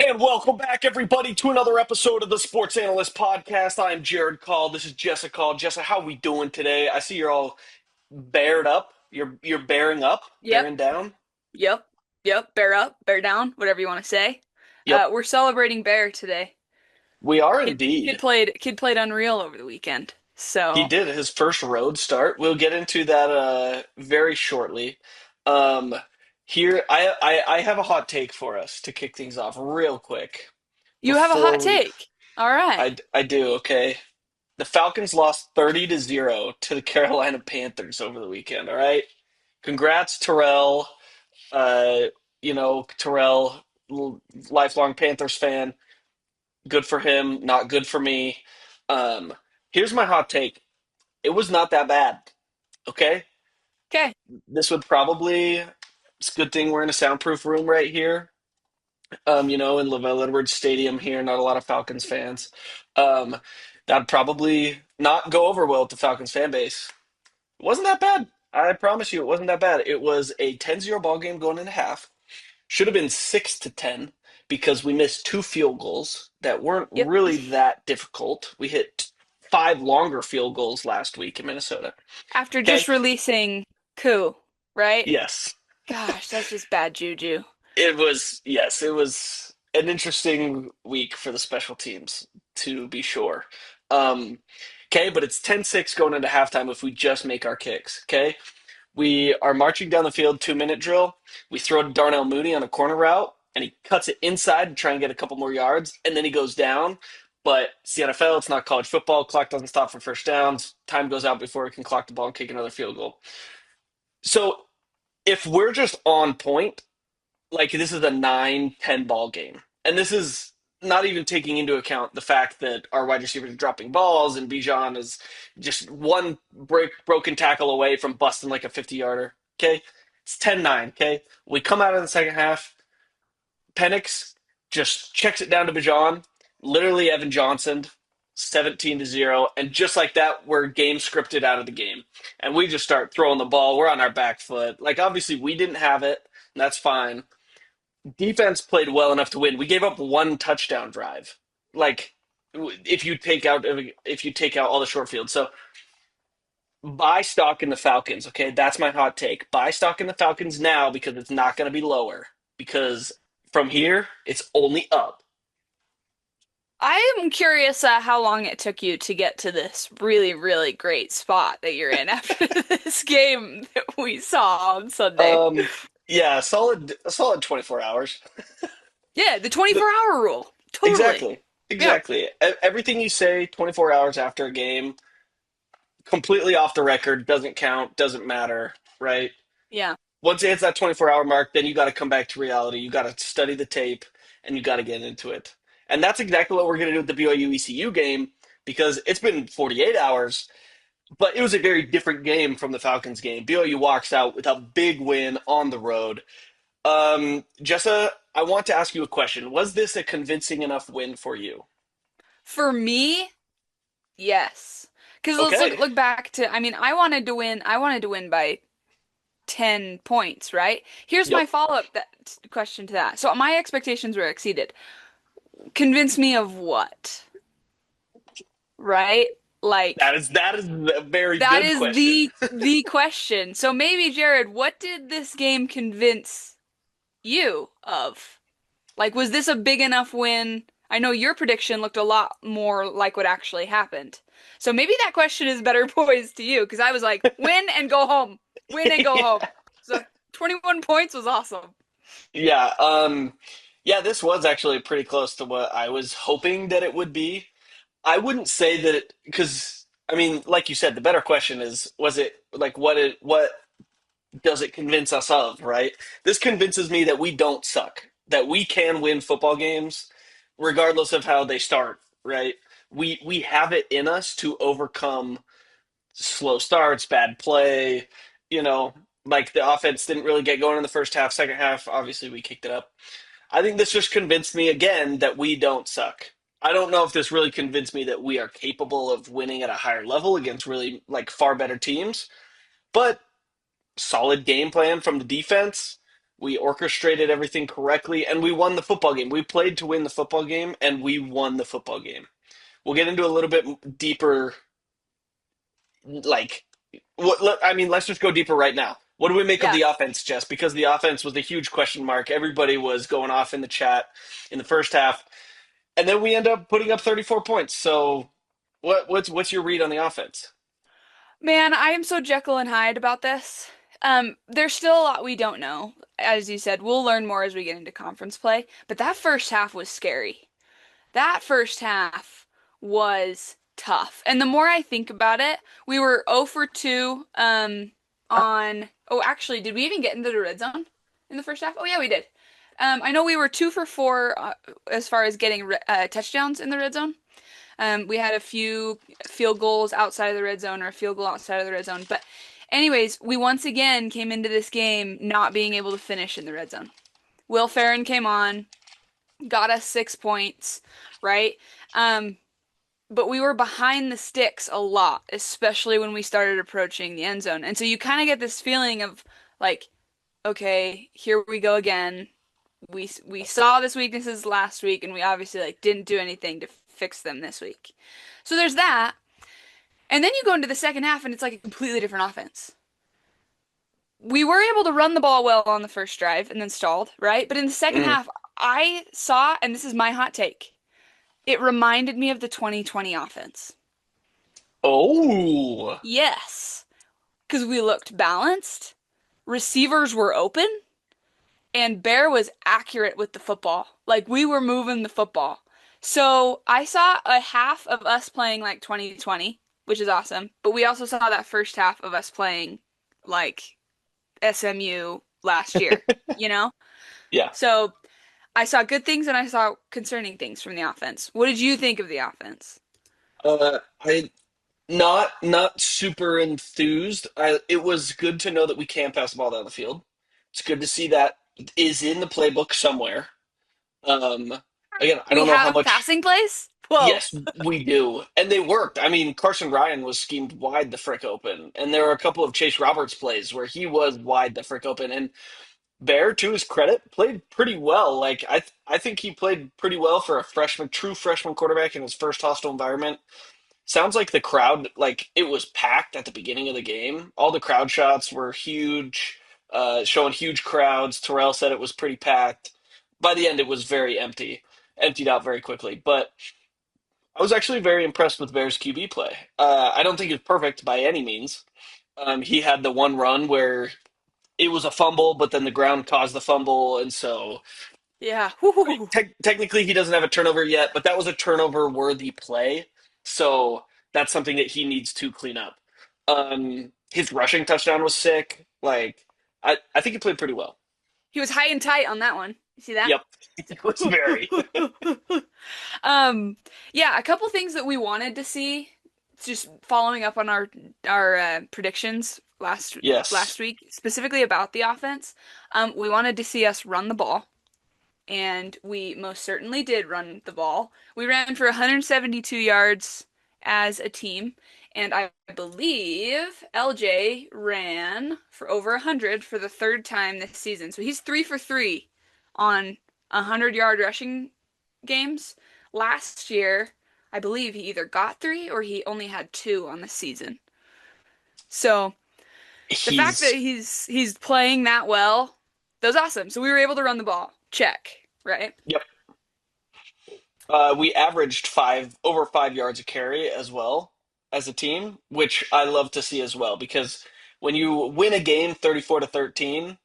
And welcome back, everybody, to another episode of the Sports Analysts Podcast. I'm Jared Call. This is Jessa Call. Jessa, how we doing today? I see you're all bared up. You're bearing up, Yep, bearing down. yep, yep. Bear up, bear down, whatever you want to say. Yep, We're celebrating Bear today. we are Kid indeed. played Unreal over the weekend. He So did his first road start. We'll get into that very shortly. Um, here I have a hot take for us to kick things off real quick you have a hot before we. take. All right. I do, okay. The Falcons lost 30-0 to the Carolina Panthers over the weekend, all right? Congrats, Terrell. Uh, Terrell, lifelong Panthers fan. Good for him, not good for me. Um, Here's my hot take. It was not that bad, okay? Okay. This would probably, it's a good thing we're in a soundproof room right here, in Lavelle Edwards Stadium here, not a lot of Falcons fans. Um, that'd probably not go over well with the Falcons fan base. It wasn't that bad. I promise you, it wasn't that bad. It was a 10-0 ball game going into half. Should have been 6-10 because we missed two field goals that weren't Yep. really that difficult. We hit five longer field goals last week in Minnesota. After Okay? just releasing Coup, right? Yes. Gosh, that's just bad juju. It was an interesting week for the special teams, to be sure. Um, okay, but it's 10-6 going into halftime if we just make our kicks. Okay? We are marching down the field, 2-minute drill. We throw to Darnell Mooney on a corner route, and he cuts it inside to try and get a couple more yards, and then he goes down. But it's the NFL, it's not college football. Clock doesn't stop for first downs. Time goes out before we can clock the ball and kick another field goal. So if we're just on point, like this is a 9-10 ball game. And this is not even taking into account the fact that our wide receivers are dropping balls and Bijan is just one broken tackle away from busting like a 50-yarder. Okay? It's 10-9, okay? We come out in the second half. Penix just checks it down to Bijan. Literally Evan Johnson, 17-0. And just like that, we're game scripted out of the game. And we just start throwing the ball. We're on our back foot. Like, obviously, we didn't have it, and that's fine. Defense played well enough to win. We gave up one touchdown drive. Like if you take out all the short field. So buy stock in the Falcons, okay? That's my hot take. Buy stock in the Falcons now because it's not going to be lower because from here it's only up. I am curious how long it took you to get to this really, really great spot that you're in after this game that we saw on Sunday. Um yeah, a solid 24 hours. Yeah, the The, 24-hour rule. Totally. exactly. Yeah. Exactly. Everything you say 24 hours after a game completely off the record doesn't count, doesn't matter, right? Yeah. Once it hits that 24-hour mark, then you got to come back to reality. You got to study the tape and you got to get into it. And that's exactly what we're going to do with the BYU ECU game because it's been 48 hours, but it was a very different game from the Falcons game. BYU walks out with a big win on the road. Jessa, I want to ask you a question. Was this a convincing enough win for you? For me, yes. Because let's look Okay. look back to, I mean, I wanted to win by 10 points, right? Here's Yep. my follow-up question to that. So my expectations were exceeded. Convince me of what? Right? Like That is a very that good is question. the question. So maybe Jared, what did this game convince you of? Like, was this a big enough win? I know your prediction looked a lot more like what actually happened. So maybe that question is better posed to you because I was like, win and go home. Win and go home. So 21 points was awesome. Yeah, yeah, this was actually pretty close to what I was hoping that it would be. I wouldn't say that it because I mean, like you said, the better question is was it like what does it convince us of, right? This convinces me that we don't suck, that we can win football games regardless of how they start, right? We have it in us to overcome slow starts, bad play, you know, like the offense didn't really get going in the first half, second half, obviously we kicked it up. I think this just convinced me again that we don't suck. I don't know if this really convinced me that we are capable of winning at a higher level against really like far better teams, but solid game plan from the defense. We orchestrated everything correctly, and we won the football game. We played to win the football game, and we won the football game. We'll get into a little bit deeper, like, I mean, let's just go deeper right now. What do we make of Yeah. the offense, Jess? Because the offense was a huge question mark. Everybody was going off in the chat in the first half, and then we end up putting up 34 points. So, what's your read on the offense? Man, I am so Jekyll and Hyde about this. There's still a lot we don't know. As you said, we'll learn more as we get into conference play, but that first half was scary. That first half was tough. And the more I think about it, we were 0 for 2 on oh actually, did we even get into the red zone in the first half? Oh yeah, we did. I know we were 2 for 4 as far as getting touchdowns in the red zone. We had a few field goals outside of the red zone or a field goal outside of the red zone. But anyways, we once again came into this game not being able to finish in the red zone. Will Ferrin came on, got us 6 points, right? But we were behind the sticks a lot, especially when we started approaching the end zone. And so you kind of get this feeling of like, okay, here we go again. We saw this weaknesses last week, and we obviously like didn't do anything to fix them this week. So there's that. And then you go into the second half, and it's like a completely different offense. We were able to run the ball well on the first drive and then stalled, right? But in the second Mm. half, I saw, and this is my hot take, it reminded me of the 2020 offense. Oh, Yes, because we looked balanced, receivers were open, and Bear was accurate with the football. Like we were moving the football. So I saw a half of us playing like 2020, which is awesome. But we also saw that first half of us playing like SMU last year, you know? yeah. So I saw good things and I saw concerning things from the offense. What did you think of the offense? I not super enthused. It was good to know that we can pass the ball down the field. It's good to see that is in the playbook somewhere. Um, Again, I We don't know how have much. passing plays? Whoa. Yes, we do, and they worked. I mean, Carson Ryan was schemed wide the frick open, and there were a couple of Chase Roberts plays where he was wide the frick open. And Bear, to his credit, played pretty well. I think he played pretty well for a freshman, true freshman quarterback in his first hostile environment. Sounds like the crowd, like it was packed at the beginning of the game. All the crowd shots were huge, showing huge crowds. Terrell said it was pretty packed. By the end, it was very empty, emptied out very quickly. But I was actually very impressed with Bears QB play. I don't think it's perfect by any means. He had the one run where it was a fumble, but then the ground caused the fumble, and so Yeah. technically he doesn't have a turnover yet, but that was a turnover worthy play. So that's something that he needs to clean up. His rushing touchdown was sick. I think he played pretty well. He was high and tight on that one. You see that? Yep, it was very. Um, yeah, a couple things that we wanted to see, just following up on our predictions Yes. last week, specifically about the offense. We wanted to see us run the ball, and we most certainly did run the ball. We ran for 172 yards as a team, and I believe LJ ran for over 100 for the third time this season. So he's 3 for 3 on 100-yard rushing games. Last year, I believe he either got 3 or he only had 2 on the season. So the fact that He's he's playing that well, that was awesome. So we were able to run the ball. Check, right? Yep. We averaged 5 yards a carry as well as a team, which I love to see as well because when you win a game 34-13,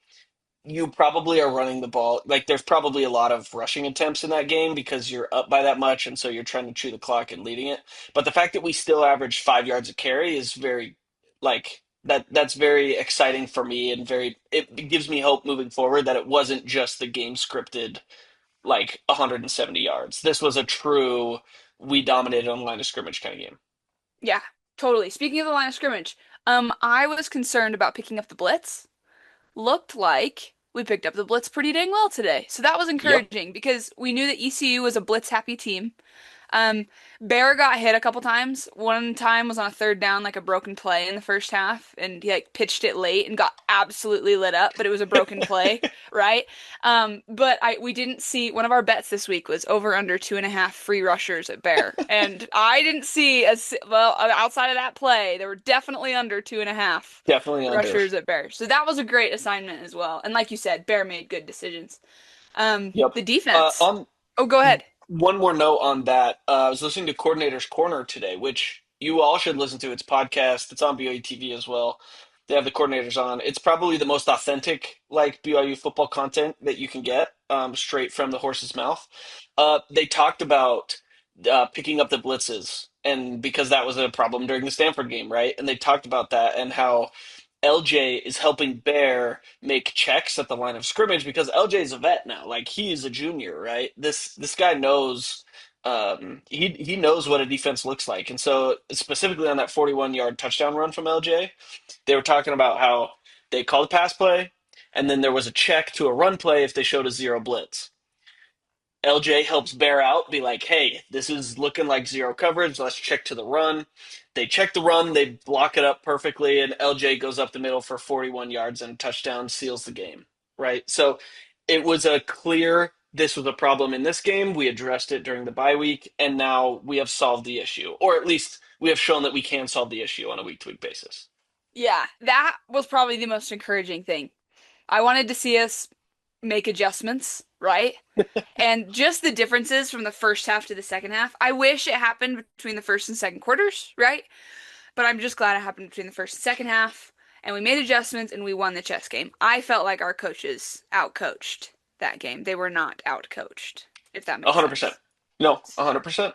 you probably are running the ball. Like there's probably a lot of rushing attempts in that game because you're up by that much, and so you're trying to chew the clock and leading it. But the fact that we still averaged 5 yards a carry is very like that. That's very exciting for me, and very it gives me hope moving forward that it wasn't just the game scripted like 170 yards. This was a true we dominated on the line of scrimmage kind of game. Yeah, totally. Speaking of the line of scrimmage, I was concerned about picking up the blitz. Looked like we picked up the blitz pretty dang well today. So that was Yep. encouraging because we knew that ECU was a blitz happy team. Bear got hit a couple times. One time was on a third down, like a broken play in the first half, and he like pitched it late and got absolutely lit up, but it was a broken play, right? But we didn't see one of our bets this week was over under 2.5 free rushers at Bear, and I didn't see as well outside of that play. There were definitely under 2.5 Definitely under. rushers at Bear, so that was a great assignment as well. And like you said, Bear made good decisions. Yep. The defense. On Oh, go ahead. one more note on that. I was listening to Coordinator's Corner today, which you all should listen to. It's podcast. It's on BYU TV as well. They have the coordinators on. It's probably the most authentic, like BYU football content that you can get, straight from the horse's mouth. They talked about picking up the blitzes, and because that was a problem during the Stanford game, right? And they talked about that and how LJ is helping Bear make checks at the line of scrimmage because LJ is a vet now. Like he's a junior, right? This guy knows he knows what a defense looks like. And so specifically on that 41-yard touchdown run from LJ, they were talking about how they called a pass play and then there was a check to a run play if they showed a zero blitz. LJ helps Bear out, be like, hey, this is looking like zero coverage. Let's check to the run. They check the run, they block it up perfectly, and LJ goes up the middle for 41 yards and a touchdown, seals the game, right? So it was a clear this was a problem in this game. We addressed it during the bye week, and now we have solved the issue, or at least we have shown that we can solve the issue on a week to week basis. Yeah, that was probably the most encouraging thing. I wanted to see us make adjustments, right? And just the differences from the first half to the second half. I wish it happened between the first and second quarters, right? But I'm just glad it happened between the first and second half. And we made adjustments and we won the chess game. I felt like our coaches outcoached that game. They were not outcoached, if that makes 100%. sense. No, 100%.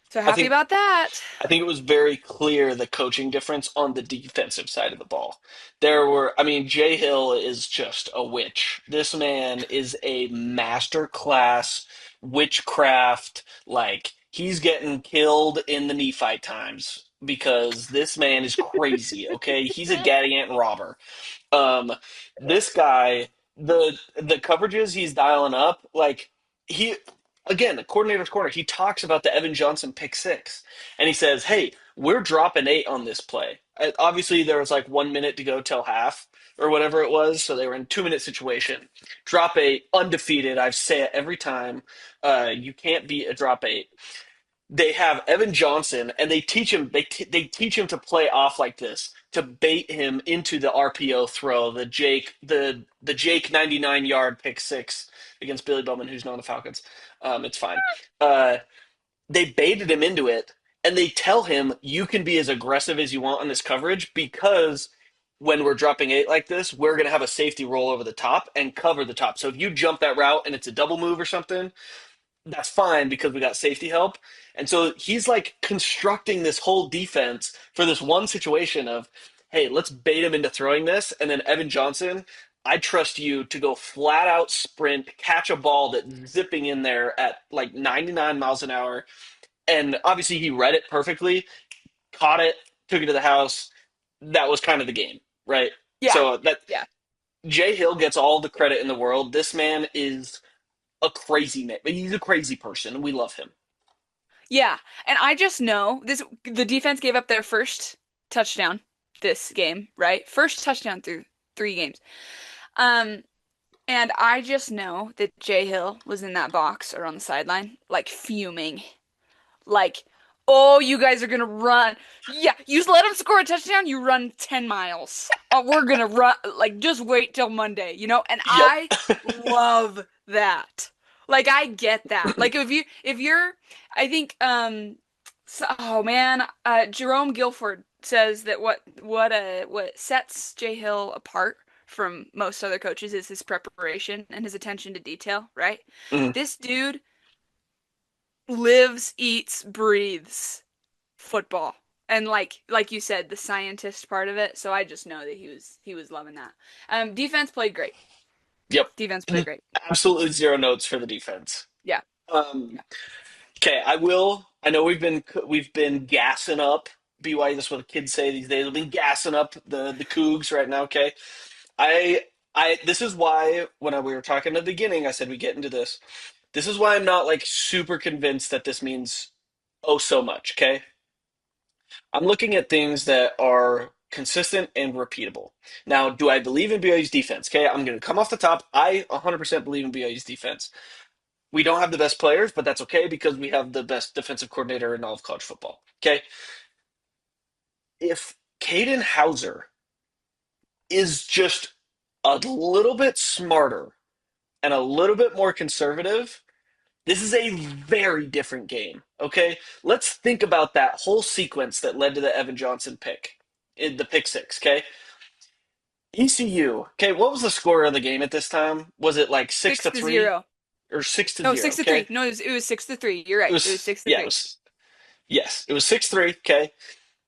So I happy think about that. I think it was very clear the coaching difference on the defensive side of the ball. I mean, Jay Hill is just a witch. This man is a master class witchcraft. Like, he's getting killed in the Nephi times because this man is crazy, okay? He's a Gadiant robber. Um, this guy, the coverages he's dialing up, like he again, the coordinator's corner, he talks about the Evan Johnson pick six, and he says, "Hey, we're dropping 8 on this play." Obviously, there was like 1 minute to go till half or whatever it was, so they were in 2 minute situation. Drop 8, undefeated. I say it every time. You can't beat a drop 8. They have Evan Johnson, and they teach him. They teach him to play off like this to bait him into the RPO throw, the Jake 99-yard pick six against Billy Bowman, who's not on the Falcons. It's fine. Uh, they baited him into it, and they tell him you can be as aggressive as you want on this coverage because when we're dropping 8 like this, we're going to have a safety roll over the top and cover the top. So if you jump that route and it's a double move or something, that's fine because we got safety help. And so he's like constructing this whole defense for this one situation of, hey, let's bait him into throwing this. And then Evan Johnson, I trust you to go flat out sprint, catch a ball that's zipping in there at like 99 miles an hour. And obviously he read it perfectly, caught it, took it to the house. That was kind of the game, right? Yeah. So that Yeah. Jay Hill gets all the credit in the world. This man is a crazy man. He's a crazy person. We love him. Yeah. And I just know the defense gave up their first touchdown this game, right? First touchdown through 3 games. Um, and I just know that Jay Hill was in that box or on the sideline, like fuming. Like, oh, you guys are gonna run. Yeah, you just let them score a touchdown, you run 10 miles. Oh, we're gonna run, like, just wait till Monday, you know? And Yep. I love that. Like, I get that. Like, I think, oh man, Jerome Guilford says that what sets Jay Hill apart from most other coaches is his preparation and his attention to detail, right? Mhm. This dude lives, eats, breathes football. And like you said, the scientist part of it. So I just know that he was loving that. Defense played great. Yep. Defense played great. Absolutely zero notes for the defense. Yeah. Um, okay, I will. I know we've been gassing up BYU. That's what the kids say these days. We've been gassing up the Cougs right now. Okay, I this is why when we were talking at the beginning, I said we get into this. This is why I'm not like super convinced that this means oh so much, okay? I'm looking at things that are consistent and repeatable. Now, do I believe in BYU's defense? Okay, I'm going to come off the top. I 100% believe in BYU's defense. We don't have the best players, but that's okay because we have the best defensive coordinator in all of college football. Okay, if Caden Hauser is just a little bit smarter and a little bit more conservative, this is a very different game. Okay, let's think about that whole sequence that led to the Evan Johnson pick, in the pick six. Okay, ECU. Okay, what was the score of the game at this time? Was it like six Six to to three zero. or six to No, zero? 6-3. Okay, No, it was 6-3. You're it right. It was was six to yeah, it three. was yes, it was 6-3. Okay,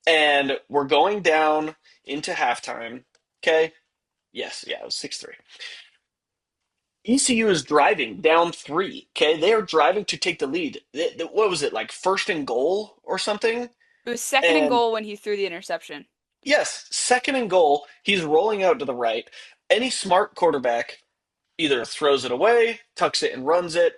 and we're going down into halftime. Okay, yes, yeah, it was 6-3. ECU is driving down three. Okay, they are driving to take the lead. What was it like, first and goal or something? It was second and And goal when he threw the interception. yes, second and goal. He's rolling out to the right. Any smart quarterback either throws it away, tucks it, and runs it.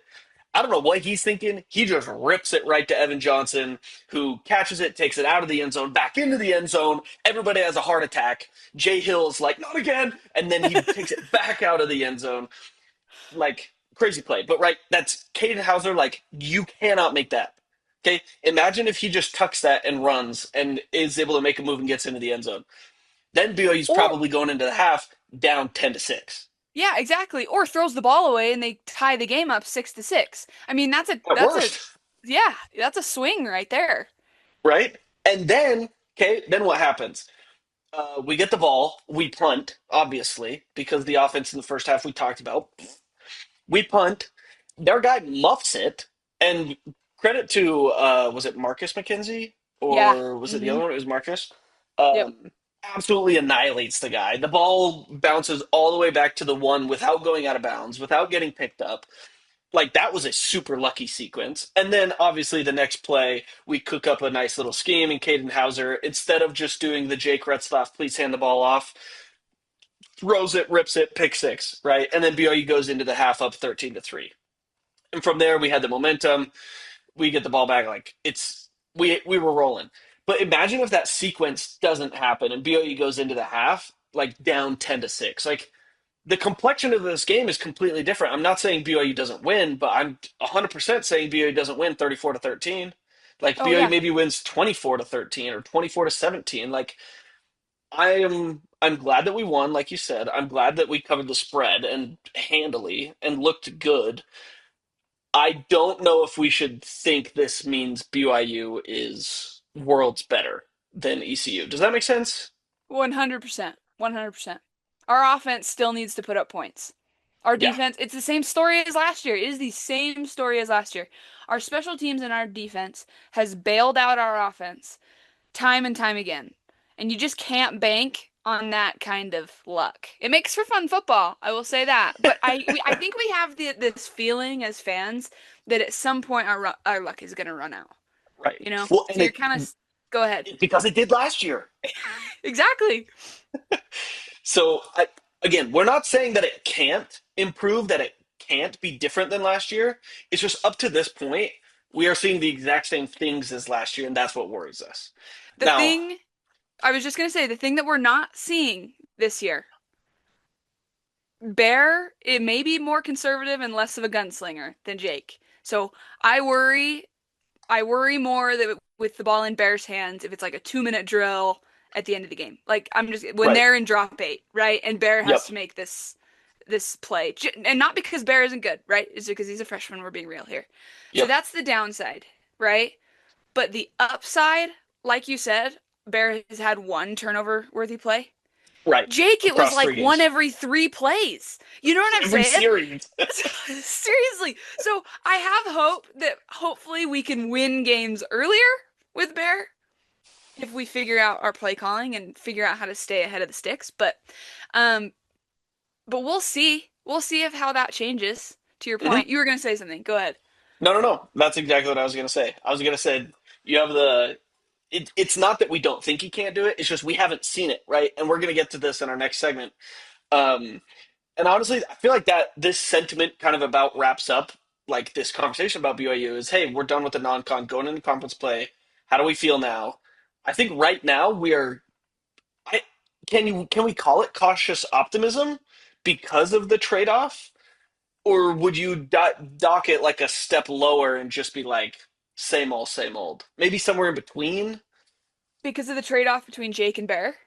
I don't know what he's thinking. He just rips it right to Evan Johnson, who catches it, takes it out of the end zone, back into the end zone. Everybody has a heart attack. Jay Hill's like, not again. And then he takes it back out of the end zone. Like, crazy play. But, right, that's Caden Hauser. Like, you cannot make that. Okay? Imagine if he just tucks that and runs and is able to make a move and gets into the end zone. Then BYU's Or probably going into the half down 10-6. yeah, exactly. Or throws the ball away and they tie the game up 6-6. I mean, At worst. yeah, that's a swing right there. Right? And then, okay, then what happens? We get the ball. We punt, obviously, because the offense in the first half we talked about. We punt. Their guy muffs it. And credit to, was it Marcus McKenzie? Yeah. Or was it the Mm-hmm. other one? It was Marcus. Yep. Absolutely annihilates the guy. The ball bounces all the way back to the one without going out of bounds, without getting picked up. Like, that was a super lucky sequence. And then obviously the next play, we cook up a nice little scheme, and Caden Hauser, instead of just doing the Jake Retzlaff, please hand the ball off, throws it, rips it, pick six, right? And then BYU goes into the half up 13-3. And from there we had the momentum. We get the ball back, like we were rolling. But imagine if that sequence doesn't happen and BYU goes into the half like down 10-6. Like, the complexion of this game is completely different. I'm not saying BYU doesn't win, but I'm 100% saying BYU doesn't win 34-13. Like, Oh BYU yeah. maybe wins 24-13 or 24-17. Like, I'm glad that we won, like you said. I'm glad that we covered the spread and handily and looked good. I don't know if we should think this means BYU is worlds better than ECU. Does that make sense? 100%. 100%. Our offense still needs to put up points. Our Yeah, defense, it's the same story as last year. It is the same story as last year. Our special teams and our defense has bailed out our offense time and time again. And you just can't bank on that kind of luck. It makes for fun football, I will say that. But I think we have this feeling as fans that at some point our luck is going to run out, right. you know? Well, So you're kind of go ahead. because it did last year. Exactly. So, again, we're not saying that it can't improve, that it can't be different than last year. It's just up to this point, we are seeing the exact same things as last year, and that's what worries us. The Now, thing I was just going to say, the thing that we're not seeing this year, Bear, it may be more conservative and less of a gunslinger than Jake. So I worry, I worry more that with the ball in Bear's hands, if it's like a 2-minute drill at the end of the game. Like I'm just when right. they're in drop eight, right? And Bear Yep. has to make this play. And not because Bear isn't good, right? It's because he's a freshman, we're being real here. So Yep. that's the downside, right? But the upside, like you said, Bear has had one turnover worthy play. Right. Jake, it was Across like three one games. every 3 plays. You know what I'm Every saying? series. Seriously. So I have hope that hopefully we can win games earlier with Bear if we figure out our play calling and figure out how to stay ahead of the sticks. Um, but we'll see. We'll see if how that changes. To your Mhm. point, you were gonna say something. Go ahead. No, no, no. That's exactly what I was going to say. I was going to say, you have it's not that we don't think he can't do it. It's just we haven't seen it, right? And we're going to get to this in our next segment. Um, and honestly, I feel like that this sentiment kind of about wraps up like this conversation about BYU is, hey, we're done with the non-con, going into conference play. How do we feel now? I think right now we are. I can we call it cautious optimism because of the trade-off, or would you dock it like a step lower and just be like same old, same old? Maybe somewhere in between. Because of the trade-off between Jake and Bear.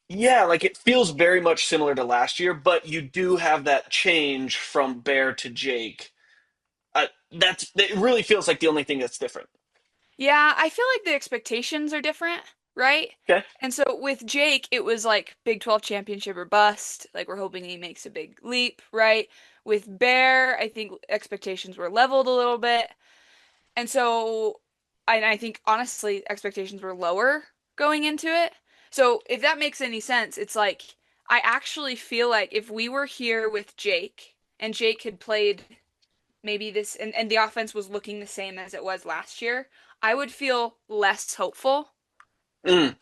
Yeah, like it feels very much similar to last year, but you do have that change from Bear to Jake. That's it. Really feels like the only thing that's different. Yeah, I feel like the expectations are different, right? Okay. And so with Jake, it was like Big 12 championship or bust. Like we're hoping he makes a big leap, right? With Bear, I think expectations were leveled a little bit. And so I think honestly, expectations were lower going into it. So if that makes any sense, it's like I actually feel like if we were here with Jake and Jake had played maybe this and the offense was looking the same as it was last year, I would feel less hopeful Mm,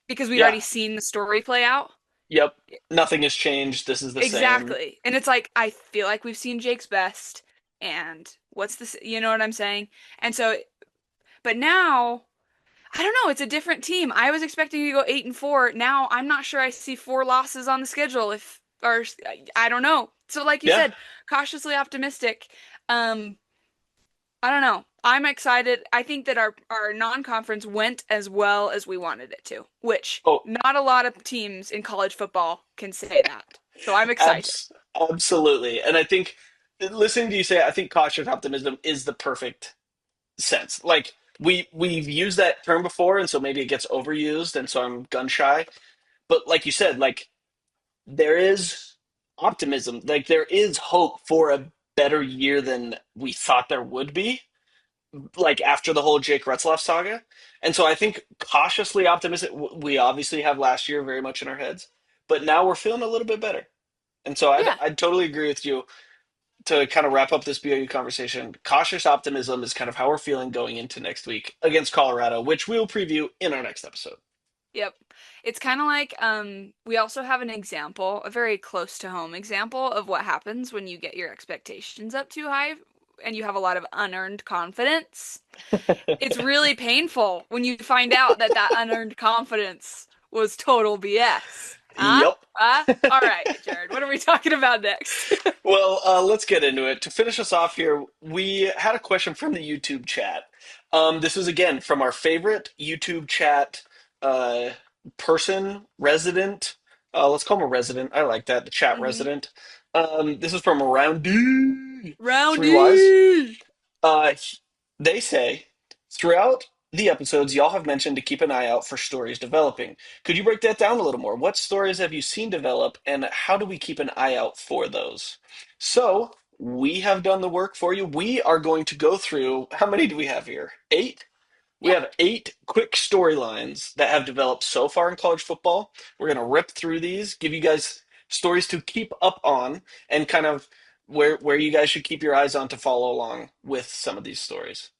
because we'd yeah. already seen the story play out. Yep. Nothing has changed. This is the same. Exactly. And it's like I feel like we've seen Jake's best and what's this, you know what I'm saying? And so but now I don't know, it's a different team. I was expecting to go 8-4. Now I'm not sure I see four losses on the schedule if or I don't know. So like you Yeah. said, cautiously optimistic. Um I don't know. I'm excited. I think that our non-conference went as well as we wanted it to, which Oh, not a lot of teams in college football can say that. So I'm excited. absolutely. And I think listening to you say, I think cautious optimism is the perfect sense. Like we've used that term before, and so maybe it gets overused, and so I'm gun shy. But like you said, like there is optimism. Like there is hope for a better year than we thought there would be. Like after the whole Jake Retzloff saga, and so I think cautiously optimistic. We obviously have last year very much in our heads, but now we're feeling a little bit better. And so Yeah. I'd totally agree with you to kind of wrap up this BYU conversation. Cautious optimism is kind of how we're feeling going into next week against Colorado, which we'll preview in our next episode. Yep. It's kind of like we also have an example, a very close to home example of what happens when you get your expectations up too high and you have a lot of unearned confidence. It's really painful when you find out that that unearned confidence was total BS. Huh? Yep. Huh? All right, Jared, what are we talking about next? Well, let's get into it. To finish us off here, we had a question from the YouTube chat. This was again from our favorite YouTube chat uh, person, resident. Let's call him a resident. I like that, the chat hmm resident. This is from around Three Wise. Roundy! Uh, they say, throughout the episodes, y'all have mentioned to keep an eye out for stories developing. Could you break that down a little more? What stories have you seen develop, and how do we keep an eye out for those? So, we have done the work for you. We are going to go through, how many do we have here? Eight? We Yeah. have eight quick storylines that have developed so far in college football. We're going to rip through these, give you guys stories to keep up on, and kind of where you guys should keep your eyes on to follow along with some of these stories.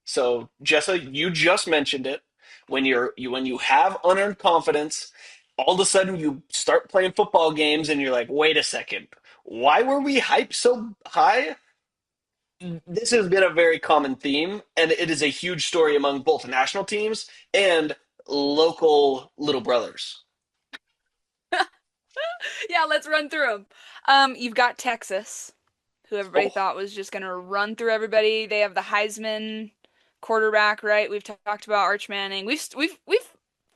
So, Jessa, you just mentioned it. When you have unearned confidence, all of a sudden you start playing football games and you're like, wait a second, why were we hyped so high? This has been a very common theme, and it is a huge story among both national teams and local little brothers. Yeah, let's run through them. You've got Texas, who everybody Oh, thought was just gonna run through everybody. They have the Heisman quarterback, right? We've talked about Arch Manning. We've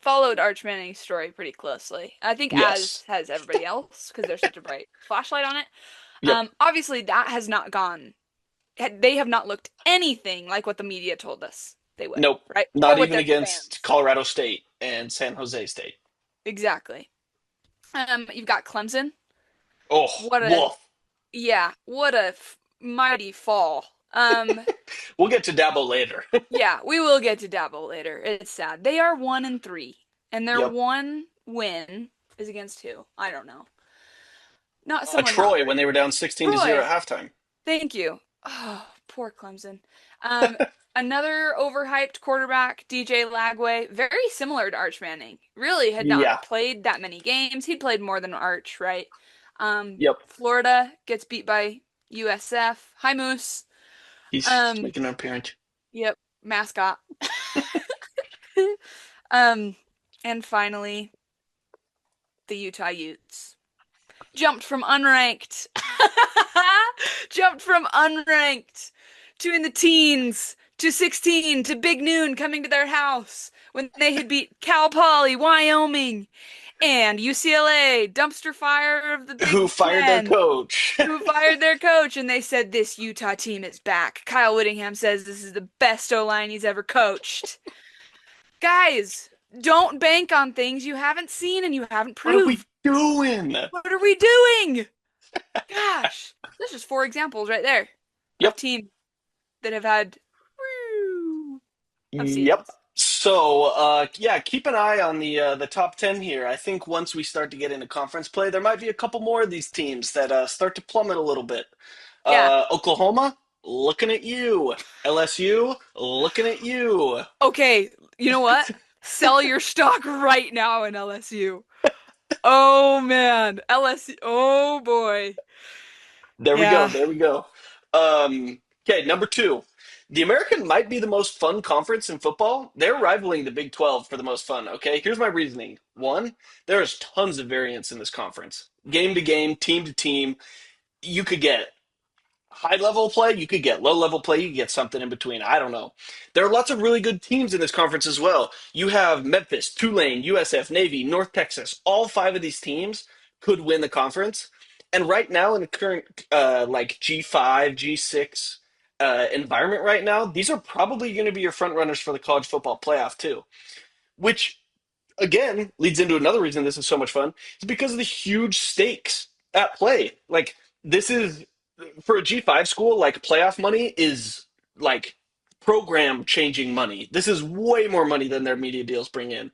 followed Arch Manning's story pretty closely. I think as yes. has everybody else because there's such a bright flashlight on it. Yep. Obviously that has not gone. They have not looked anything like what the media told us they would, Nope. right? Or Not what even their against fans. Colorado State and San Jose State. Exactly. You've got Clemson. Oh, What a woof. Yeah, what a mighty fall. We'll get to Dabo later. Yeah, we will get to Dabo later. It's sad. They are 1-3, and their Yep. one win is against who? I don't know. Not someone not Troy when very they were good. down 16-0 Troy, at halftime. thank you. Oh, poor Clemson. Um, Another overhyped quarterback, DJ Lagway, very similar to Arch Manning. Really had not Yeah. played that many games. He'd played more than Arch, right? Yep. Florida gets beat by USF. Hi, Moose. He's Um, making an appearance. yep, mascot. Um, and finally, the Utah Utes jumped from unranked, jumped from unranked to in the teens to 16 to Big Noon coming to their house when they had beat Cal Poly, Wyoming, and UCLA, dumpster fire of the Who Big fired their Ten, coach? who fired their coach, and they said this Utah team is back. Kyle Whittingham says this is the best O-line he's ever coached. Guys, don't bank on things you haven't seen and you haven't What are we proved. doing? What are we doing? Gosh, there's just four examples right there of Yep. teams that have had woo, of Yep. seasons. So, yeah, keep an eye on the top 10 here. I think once we start to get into conference play, there might be a couple more of these teams that start to plummet a little bit. Yeah. Oklahoma, looking at you. LSU, looking at you. Okay, you know what? Sell your stock right now in LSU. Oh man, LSU. Oh boy. There we go. Yeah. There we go. Okay, number two. The American might be the most fun conference in football. They're rivaling the Big 12 for the most fun, okay? Here's my reasoning. One, there's tons of variance in this conference. Game to game, team to team. You could get high level play, you could get low level play, you could get something in between. I don't know. There are lots of really good teams in this conference as well. You have Memphis, Tulane, USF, Navy, North Texas. All five of these teams could win the conference. And right now, in the current like G5, G6 environment right now, these are probably going to be your front runners for the college football playoff too. Which again leads into another reason this is so much fun. Is because of the huge stakes at play. Like this is for a G5 school, like playoff money is like program changing money. This is way more money than their media deals bring in.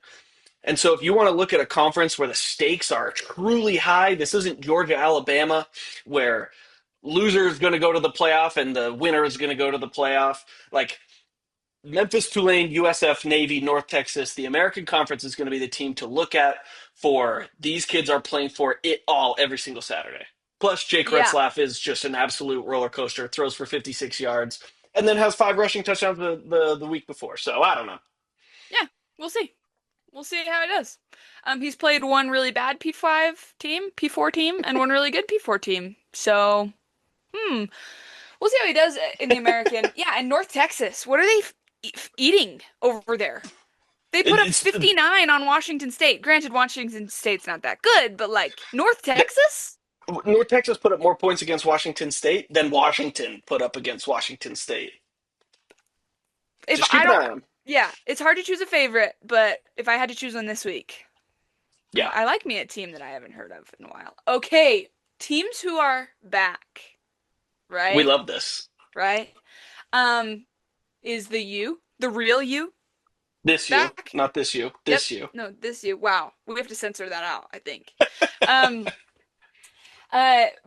And so if you want to look at a conference where the stakes are truly high, this isn't Georgia, Alabama, where loser is going to go to the playoff and the winner is going to go to the playoff. Like Memphis, Tulane, USF, Navy, North Texas, the American Conference is going to be the team to look at for these kids are playing for it all every single Saturday. Plus, Jake Yeah. Retzlaff is just an absolute roller coaster, throws for 56 yards, and then has 5 rushing touchdowns the week before. So I don't know. Yeah. We'll see. We'll see how it does. He's played one really bad P5 team, P4 team, and one really good P4 team. So, hmm. We'll see how he does in the American. Yeah, and North Texas. What are they eating over there? They put up It's 59 on Washington State. Granted, Washington State's not that good, but like North Texas? North Texas put up more points against Washington State than Washington put up against Washington State. If Just I keep an don't, eye on them. yeah, it's hard to choose a favorite, but if I had to choose one this week, Yeah, I like me a team that I haven't heard of in a while. Okay, teams who are back, we right? love this. Right? Um, is the U, the real U, This you, back? not this you. Yep. This you. No, this U. Wow, we have to censor that out, I think. Um,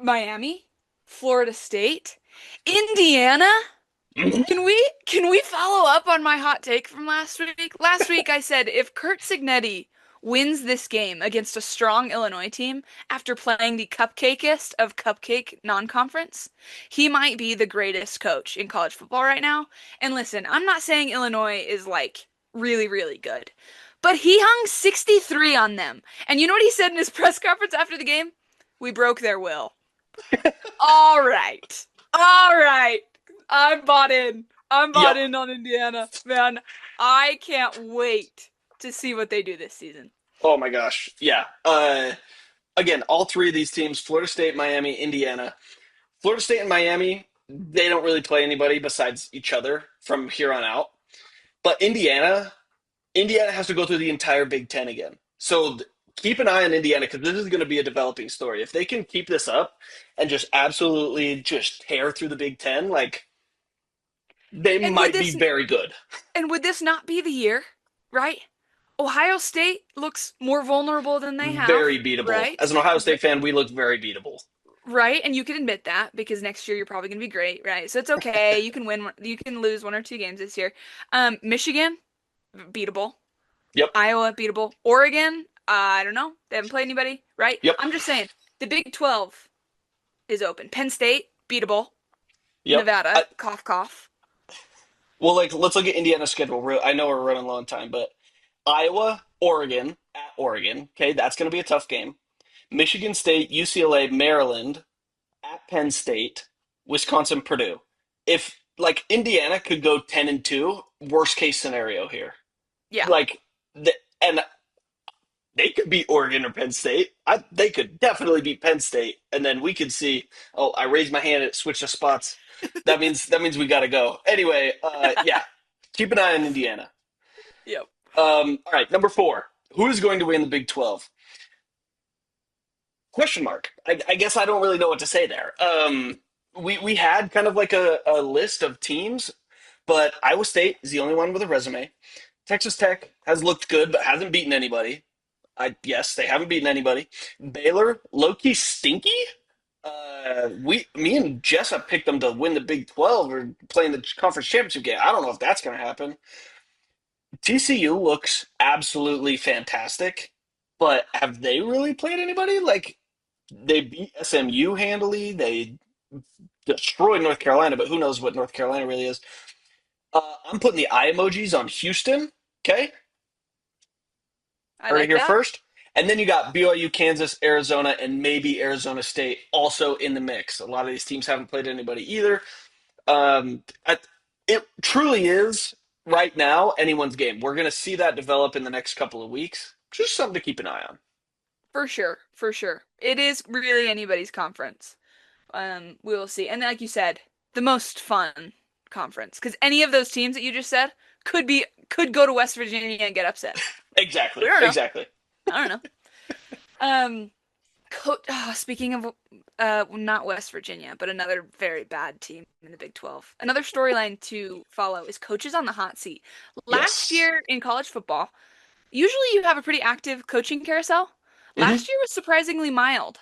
Miami, Florida State, Indiana. Can we follow up on my hot take from last week? Last week I said if Kurt Signetti wins this game against a strong Illinois team after playing the cupcakeist of cupcake non-conference, he might be the greatest coach in college football right now. And listen, I'm not saying Illinois is like really, really good, but he hung 63 on them. And you know what he said in his press conference after the game? We broke their will. All right. All right. I'm bought in. I'm bought Yep. in on Indiana. Man, I can't wait to see what they do this season. Oh my gosh. Yeah. Again, all three of these teams, Florida State, Miami, Indiana. Florida State and Miami, they don't really play anybody besides each other from here on out. But Indiana has to go through the entire Big Ten again. So keep an eye on Indiana because this is going to be a developing story. If they can keep this up and just absolutely just tear through the Big Ten, like they And would might be this very good. and would this not be the year, right? Ohio State looks more vulnerable than they Very have, beatable. right? As an Ohio State fan, we look very beatable. Right, and you can admit that because next year you're probably going to be great, right? So it's okay. You can you can lose one or two games this year. Michigan, beatable. Yep. Iowa, beatable. Oregon, I don't know. They haven't played anybody, right? Yep. I'm just saying, the Big 12 is open. Penn State, beatable. Yep. Nevada, cough, cough. Well, like let's look at Indiana's schedule. I know we're running low on time, but Iowa, Oregon at Oregon. Okay, that's going to be a tough game. Michigan State, UCLA, Maryland at Penn State, Wisconsin, Purdue. If like Indiana could go 10-2, worst case scenario here. Yeah, Like, and they could beat Oregon or Penn State. They could definitely beat Penn State, and then we could see. Oh, I raised my hand and it switched the spots. That means we got to go. Anyway, yeah, keep an eye on Indiana. yep, All right, number 4. Who is going to win the Big 12? Question mark. I guess I don't really know what to say there. We had kind of like a list of teams, but Iowa State is the only one with a resume. Texas Tech has looked good, but hasn't beaten anybody. Yes, they haven't beaten anybody. Baylor, low key stinky. Me and Jessa picked them to win the Big 12 or play in the conference championship game. I don't know if that's going to happen. TCU looks absolutely fantastic, but have they really played anybody? Like they beat SMU handily. They destroyed North Carolina, but who knows what North Carolina really is? I'm putting the eye emojis on Houston. Okay, I heard it like here that first. And then you got BYU, Kansas, Arizona, and maybe Arizona State also in the mix. A lot of these teams haven't played anybody either. Um, it truly is right now anyone's game. We're going to see that develop in the next couple of weeks. Just something to keep an eye on. for sure, for sure. It is really anybody's conference. We will see, and like you said, the most fun conference because any of those teams that you just said could go to West Virginia and get upset. We Exactly. don't know. Exactly. I don't know. Um, speaking of not West Virginia, but another very bad team in the Big 12. Another storyline to follow is coaches on the hot seat. Last Yes. year in college football, usually you have a pretty active coaching carousel. Hmm. Last year was surprisingly mild,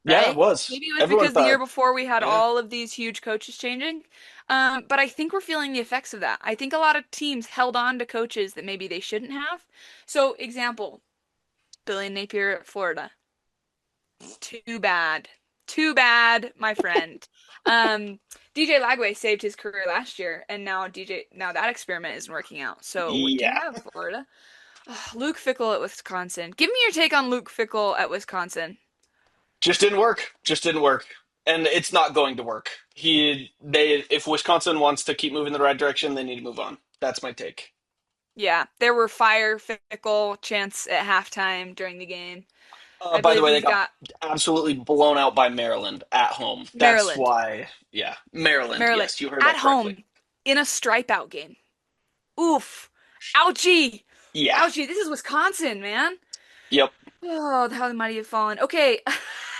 Yeah, it right? was. Maybe it was Everyone because the year thought, before we had yeah. all of these huge coaches changing. But I think we're feeling the effects of that. I think a lot of teams held on to coaches that maybe they shouldn't have. So, example, Billy Napier at Florida. Too bad. Too bad, my friend. Um, DJ Lagway saved his career last year, and now that experiment isn't working out. So what do you Yeah. have, Florida? Ugh, Luke Fickle at Wisconsin. Give me your take on Luke Fickle at Wisconsin. Just didn't work. Just didn't work. And it's not going to work. If Wisconsin wants to keep moving in the right direction, they need to move on. That's my take. Yeah, there were fire Fickle chants at halftime during the game. I By the believe way, they he's got got absolutely blown out by Maryland at home. That's Maryland. why, yeah, Maryland. Maryland Yes, you heard at that correctly. home in a stripe out game. Oof. Ouchie. Yeah. Ouchie. This is Wisconsin, man. Yep. Oh, how the mighty have fallen. Okay,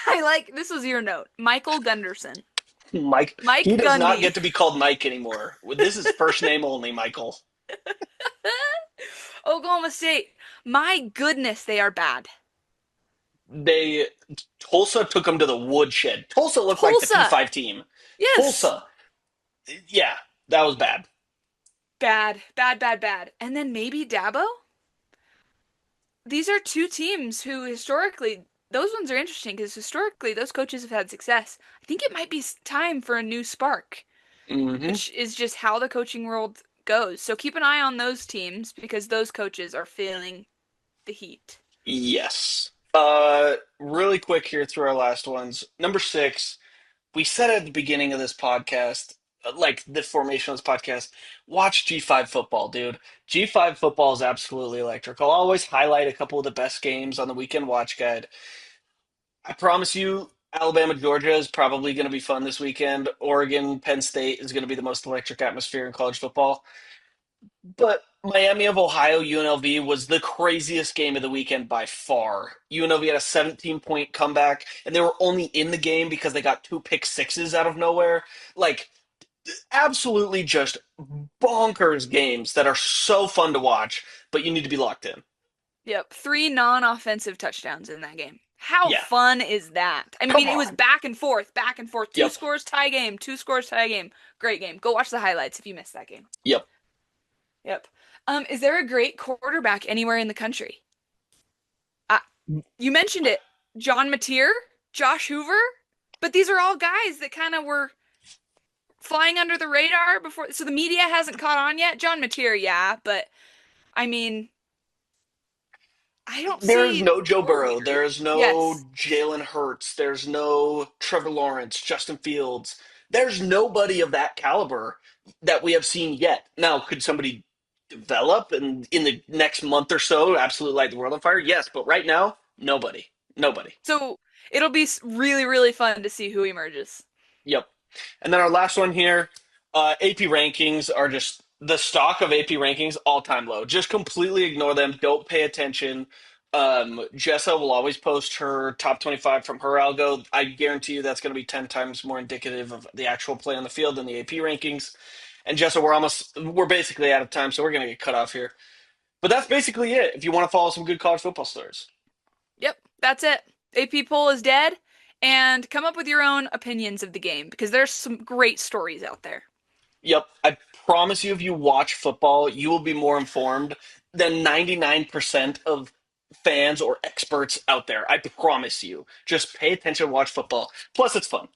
I like this was your note. Michael Gunderson. Mike. He Mike does not Gundy. get to be called Mike anymore. This is first name only, Michael. Oklahoma State. My goodness, they are bad. They Tulsa took them to the woodshed. Tulsa looked like the Tulsa. P5 team. Yes. Tulsa. Yeah, that was bad. Bad, bad, bad, bad. And then maybe Dabo? These are two teams who historically, those ones are interesting because historically those coaches have had success. I think it might be time for a new spark, Hmm. which is just how the coaching world goes. So keep an eye on those teams because those coaches are feeling the heat. Yes. Really quick here through our last ones. Number 6, we said at the beginning of this podcast, like the formation of this podcast, watch G5 football, dude. G5 football is absolutely electric. I'll always highlight a couple of the best games on the weekend watch guide. I promise you, Alabama, Georgia is probably going to be fun this weekend. Oregon, Penn State is going to be the most electric atmosphere in college football. But Miami of Ohio, UNLV was the craziest game of the weekend by far. UNLV had a 17-point comeback, and they were only in the game because they got 2 pick sixes out of nowhere. Like, absolutely just bonkers games that are so fun to watch, but you need to be locked in. Yep, three non-offensive touchdowns in that game. How Yeah, fun is that? I mean, come it was on. back and forth. Two Yep, scores, tie game, two scores, tie game. Great game. Go watch the highlights if you missed that game. yep. Yep. Is there a great quarterback anywhere in the country? Uh, you mentioned it. John Mateer, Josh Hoover, but these are all guys that kind of were flying under the radar before, so the media hasn't caught on yet. John Mateer, yeah, but I mean, I don't There is see no Joe world Burrow. beaters. There is no Yes. Jalen Hurts. There's no Trevor Lawrence, Justin Fields. There's nobody of that caliber that we have seen yet. Now, could somebody develop and in the next month or so absolutely light the world on fire? Yes, but right now, nobody. Nobody. So it'll be really, really fun to see who emerges. Yep. And then our last one here, AP rankings are just the stock of AP rankings all time low. Just completely ignore them. Don't pay attention. Jessa will always post her top 25 from her algo. I guarantee you that's going to be 10 times more indicative of the actual play on the field than the AP rankings. And Jessa, we're basically out of time, so we're going to get cut off here. But that's basically it. If you want to follow some good college football stories. Yep, that's it. AP poll is dead, and come up with your own opinions of the game because there's some great stories out there. Yep. I promise you, if you watch football, you will be more informed than 99% of fans or experts out there. I promise you. Just pay attention, watch football. Plus, it's fun.